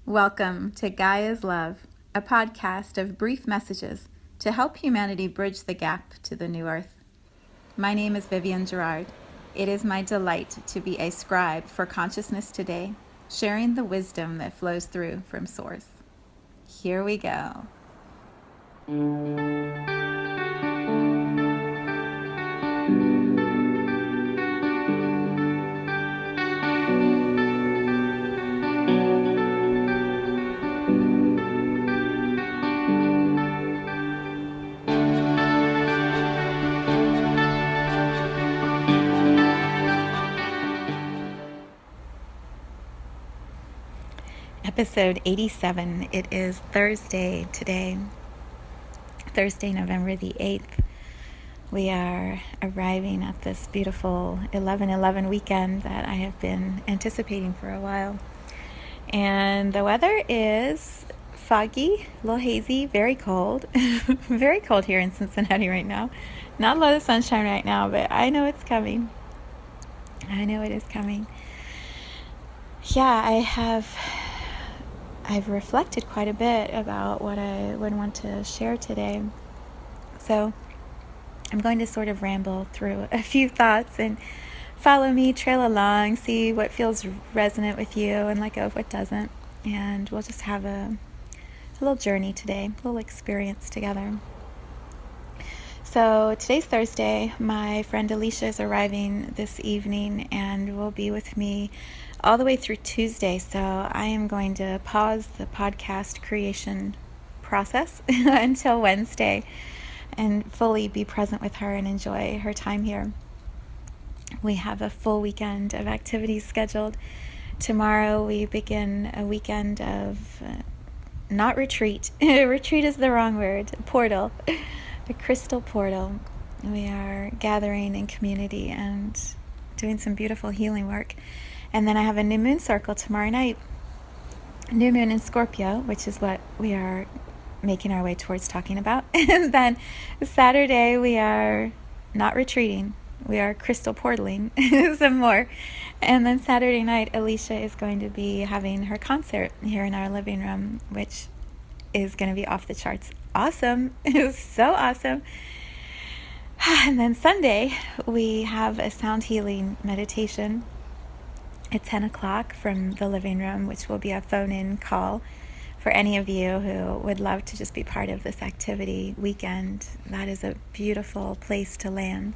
Welcome to Gaia's Love, a podcast of brief messages to help humanity bridge the gap to the new earth. My name is Vivienne Gerard. It is my delight to be a scribe for consciousness today, sharing the wisdom that flows through from Source. Here we go. Episode 87. It is Thursday today, Thursday, November the 8th. We are arriving at this beautiful 11/11 weekend that I have been anticipating for a while. And the weather is foggy, a little hazy, very cold. Very cold here in Cincinnati right now. Not a lot of sunshine right now, but I know it's coming. I know it is coming. Yeah, I've reflected quite a bit about what I would want to share today. So I'm going to sort of ramble through a few thoughts and follow me, trail along, see what feels resonant with you and let go of what doesn't. And we'll just have a little journey today, a little experience together. So today's Thursday. My friend Alicia is arriving this evening and will be with me all the way through Tuesday. So I am going to pause the podcast creation process until Wednesday and fully be present with her and enjoy her time here. We have a full weekend of activities scheduled. Tomorrow we begin a weekend of not retreat. Retreat is the wrong word. Portal. A crystal portal. We are gathering in community and doing some beautiful healing work. And then I have a new moon circle tomorrow night. New moon in Scorpio, which is what we are making our way towards talking about. And then Saturday we are not retreating. We are crystal portaling some more. And then Saturday night, Alicia is going to be having her concert here in our living room, which is going to be off the charts. Awesome. It was so awesome. And then Sunday, we have a sound healing meditation at 10 o'clock from the living room, which will be a phone-in call for any of you who would love to just be part of this activity weekend. That is a beautiful place to land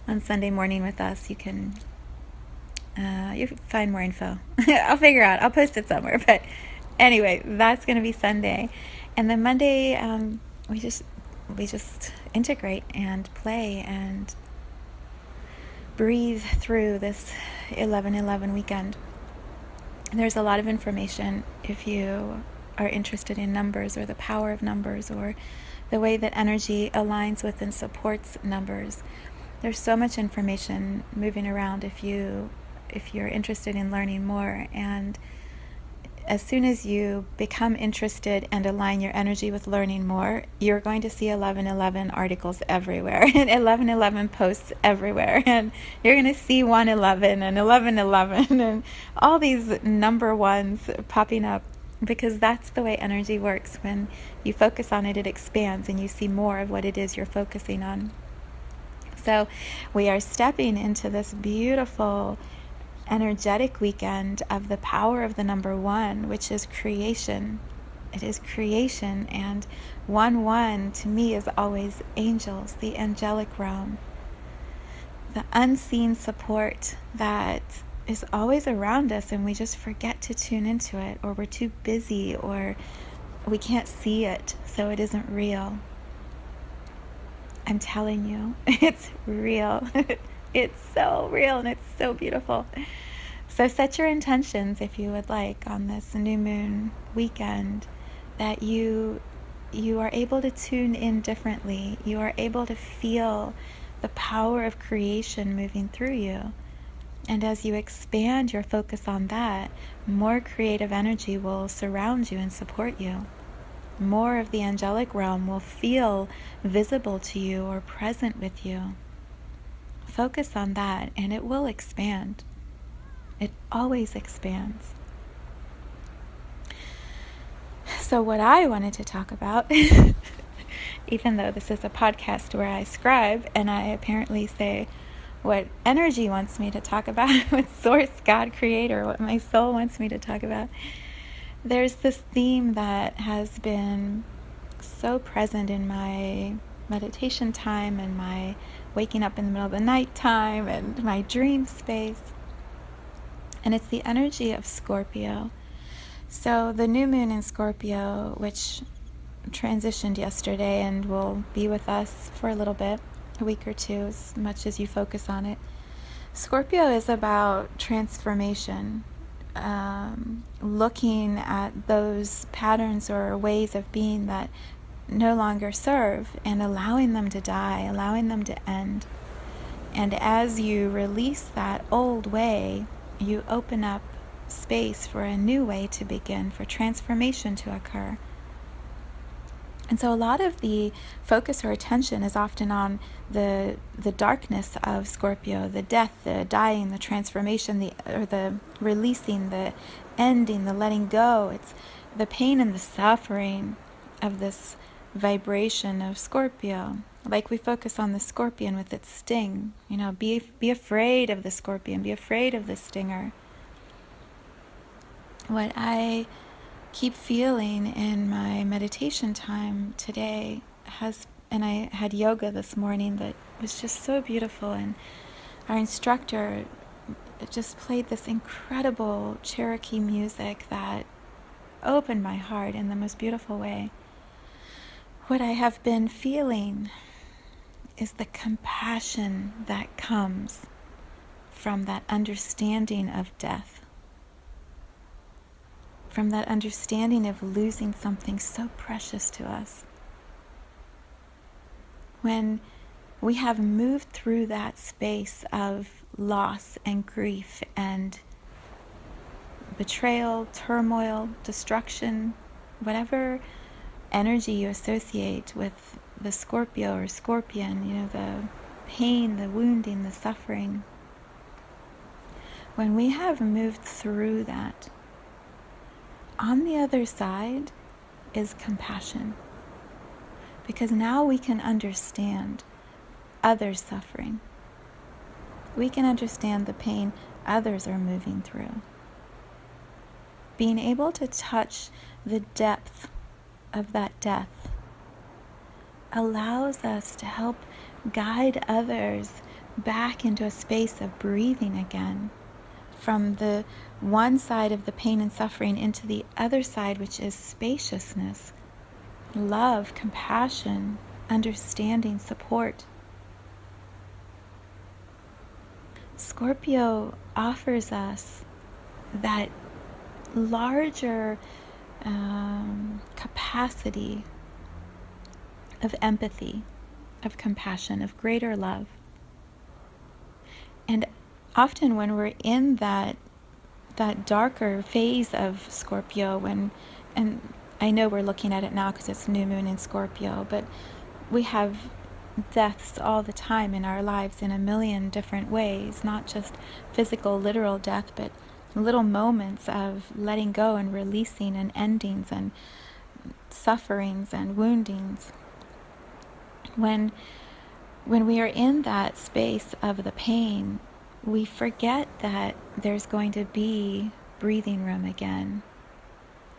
on Sunday morning with us. You can find more info. I'll figure out. I'll post it somewhere. But anyway, that's going to be Sunday. And then Monday, we just integrate and play and breathe through this 11/11 weekend. There's a lot of information if you are interested in numbers or the power of numbers or the way that energy aligns with and supports numbers. There's so much information moving around if you're interested in learning more. And as soon as you become interested and align your energy with learning more, you're going to see 11/11 articles everywhere and 11/11 posts everywhere. And you're going to see 111 and 11/11 and all these number ones popping up, because that's the way energy works. When you focus on it, it expands and you see more of what it is you're focusing on. So we are stepping into this beautiful energetic weekend of the power of the number one, which is creation. It is creation, and 1/1 to me is always angels, the angelic realm, the unseen support that is always around us, and we just forget to tune into it, or we're too busy, or we can't see it, so it isn't real. I'm telling you, it's real. It's so real and it's so beautiful. So set your intentions, if you would like, on this new moon weekend, that you are able to tune in differently. You are able to feel the power of creation moving through you. And as you expand your focus on that, more creative energy will surround you and support you. More of the angelic realm will feel visible to you or present with you. Focus on that and it will expand. It always expands. So what I wanted to talk about, even though this is a podcast where I scribe and I apparently say what energy wants me to talk about, what source, God, creator, what my soul wants me to talk about, there's this theme that has been so present in my meditation time and my waking up in the middle of the night time and my dream space. And it's the energy of Scorpio. So the new moon in Scorpio, which transitioned yesterday and will be with us for a little bit, a week or two, as much as you focus on it. Scorpio is about transformation, looking at those patterns or ways of being that no longer serve and allowing them to die, allowing them to end. And as you release that old way, you open up space for a new way to begin, for transformation to occur. And so a lot of the focus or attention is often on the darkness of Scorpio, the death, the dying, the transformation, the releasing, the ending, the letting go. It's the pain and the suffering of this vibration of Scorpio. Like we focus on the scorpion with its sting. Be afraid of the scorpion, be afraid of the stinger. What I keep feeling in my meditation time today and I had yoga this morning that was just so beautiful, and our instructor just played this incredible Cherokee music that opened my heart in the most beautiful way. What I have been feeling is the compassion that comes from that understanding of death, from that understanding of losing something so precious to us. When we have moved through that space of loss and grief and betrayal, turmoil, destruction, whatever energy you associate with the Scorpio or scorpion, the pain, the wounding, the suffering. When we have moved through that, on the other side is compassion. Because now we can understand others' suffering. We can understand the pain others are moving through. Being able to touch the depth of that death allows us to help guide others back into a space of breathing again, from the one side of the pain and suffering into the other side, which is spaciousness, love, compassion, understanding, support. Scorpio offers us that larger capacity of empathy, of compassion, of greater love. And often when we're in that darker phase of Scorpio, and I know we're looking at it now because it's new moon in Scorpio, but we have deaths all the time in our lives in a million different ways, not just physical, literal death, but little moments of letting go and releasing and endings and sufferings and woundings. When we are in that space of the pain, we forget that there's going to be breathing room again.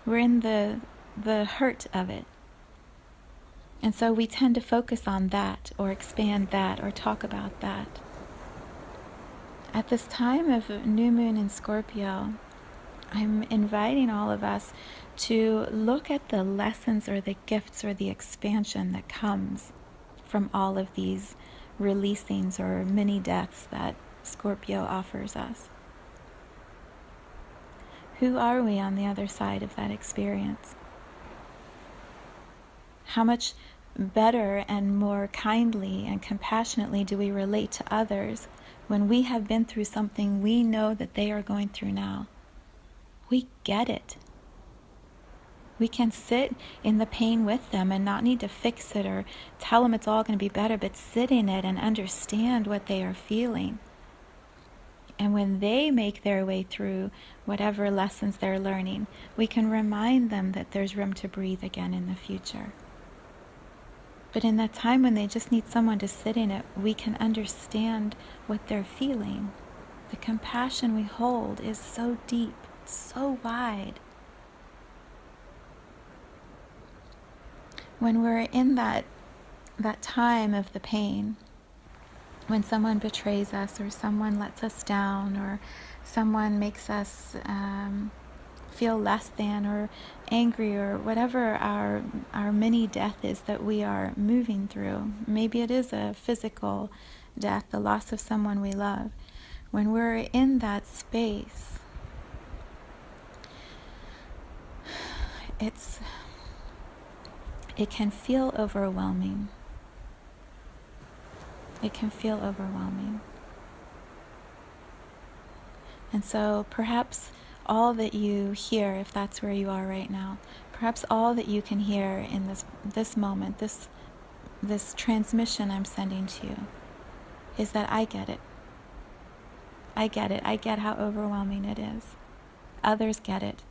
We're in the hurt of it. And so we tend to focus on that or expand that or talk about that. At this time of new moon in Scorpio, I'm inviting all of us to look at the lessons or the gifts or the expansion that comes from all of these releasings or mini deaths that Scorpio offers us. Who are we on the other side of that experience? How much better and more kindly and compassionately do we relate to others when we have been through something we know that they are going through now? We get it. We can sit in the pain with them and not need to fix it or tell them it's all going to be better, but sit in it and understand what they are feeling. And when they make their way through whatever lessons they're learning, we can remind them that there's room to breathe again in the future. But in that time when they just need someone to sit in it, we can understand what they're feeling. The compassion we hold is so deep, so wide. When we're in that time of the pain, when someone betrays us or someone lets us down or someone makes us feel less than or angry or whatever our mini death is that we are moving through. Maybe it is a physical death, the loss of someone we love. When we're in that space, it can feel overwhelming. It can feel overwhelming. And so perhaps all that you hear, if that's where you are right now, perhaps all that you can hear in this moment, this transmission I'm sending to you, is that I get it. I get it. I get how overwhelming it is. Others get it.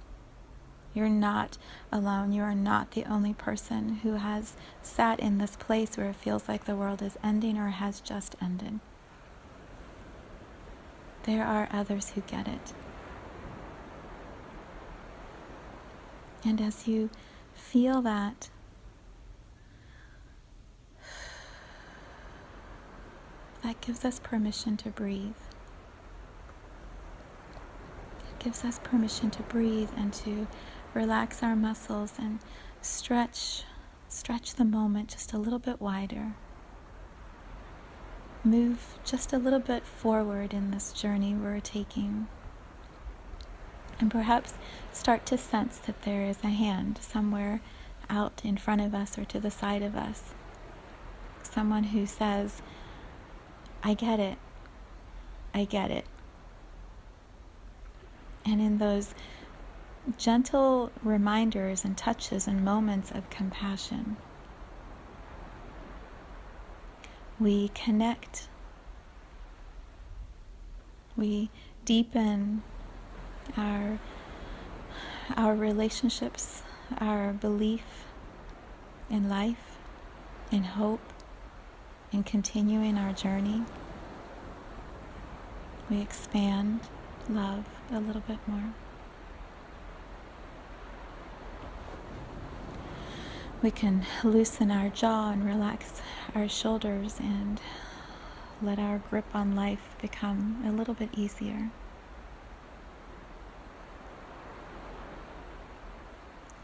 You're not alone. You are not the only person who has sat in this place where it feels like the world is ending or has just ended. There are others who get it. And as you feel that, that gives us permission to breathe. It gives us permission to breathe and to relax our muscles and stretch the moment just a little bit wider. Move just a little bit forward in this journey we're taking. And perhaps start to sense that there is a hand somewhere out in front of us or to the side of us. Someone who says, I get it. I get it. And in those gentle reminders and touches and moments of compassion, we connect. We deepen our relationships, our belief in life, in hope, in continuing our journey. We expand love a little bit more. We can loosen our jaw and relax our shoulders and let our grip on life become a little bit easier.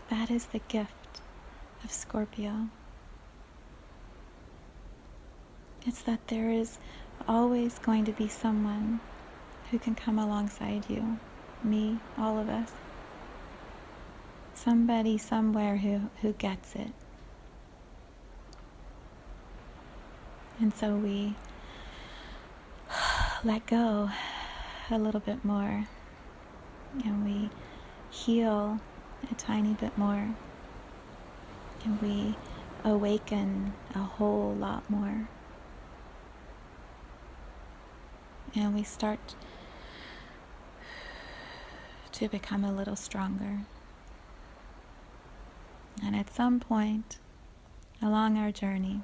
That is the gift of Scorpio. It's that there is always going to be someone who can come alongside you, me, all of us. Somebody somewhere who gets it. And so we let go a little bit more, and we heal a tiny bit more, and we awaken a whole lot more, and we start to become a little stronger. And at some point along our journey,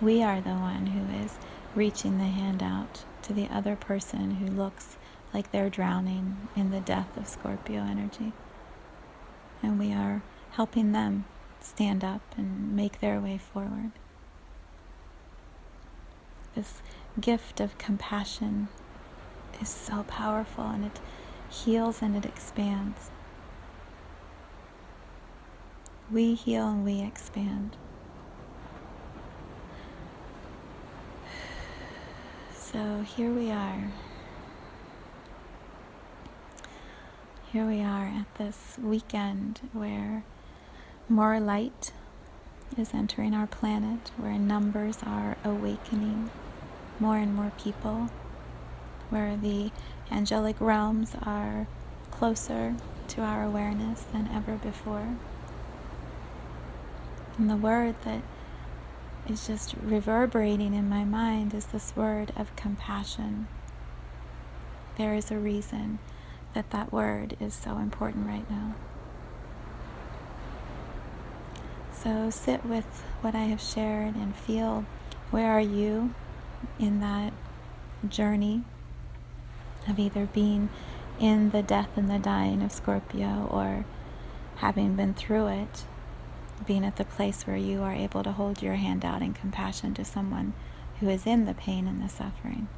we are the one who is reaching the hand out to the other person who looks like they're drowning in the death of Scorpio energy. And we are helping them stand up and make their way forward. This gift of compassion is so powerful, and it heals and it expands. We heal and we expand. So here we are. Here we are at this weekend where more light is entering our planet, where numbers are awakening, more and more people, where the angelic realms are closer to our awareness than ever before. And the word that is just reverberating in my mind is this word of compassion. There is a reason that that word is so important right now. So sit with what I have shared and feel, where are you in that journey of either being in the death and the dying of Scorpio, or having been through it, being at the place where you are able to hold your hand out in compassion to someone who is in the pain and the suffering.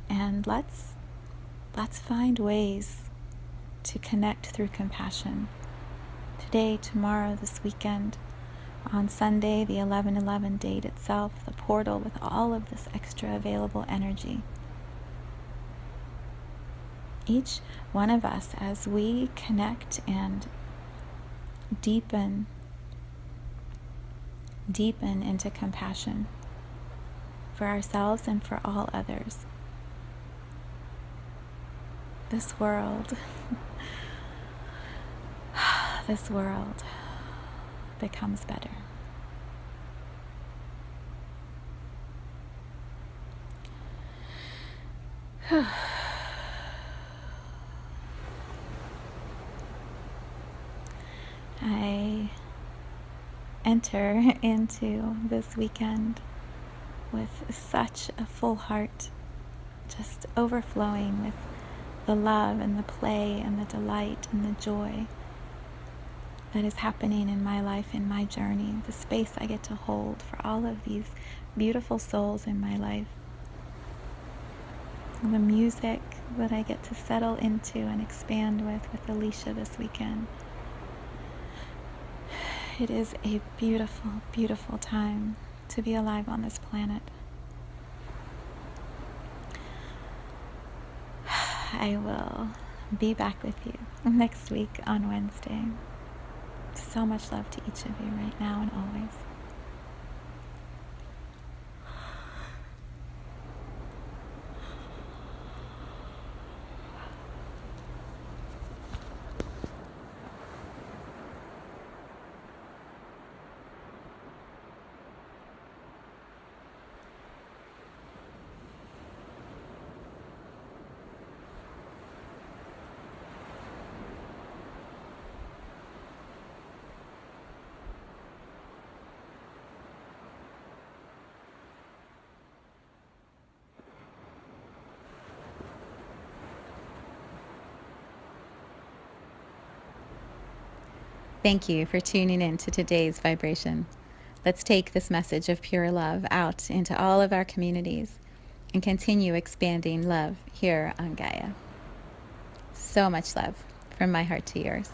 And let's find ways to connect through compassion. Today, tomorrow, this weekend, on Sunday, the 11/11 date itself, the portal with all of this extra available energy. Each one of us, as we connect and deepen into compassion for ourselves and for all others, this world becomes better. I enter into this weekend with such a full heart, just overflowing with the love and the play and the delight and the joy that is happening in my life, in my journey, the space I get to hold for all of these beautiful souls in my life, the music that I get to settle into and expand with Alicia this weekend. It is a beautiful, beautiful time to be alive on this planet. I will be back with you next week on Wednesday. So much love to each of you right now and always. Thank you for tuning in to today's vibration. Let's take this message of pure love out into all of our communities and continue expanding love here on Gaia. So much love from my heart to yours.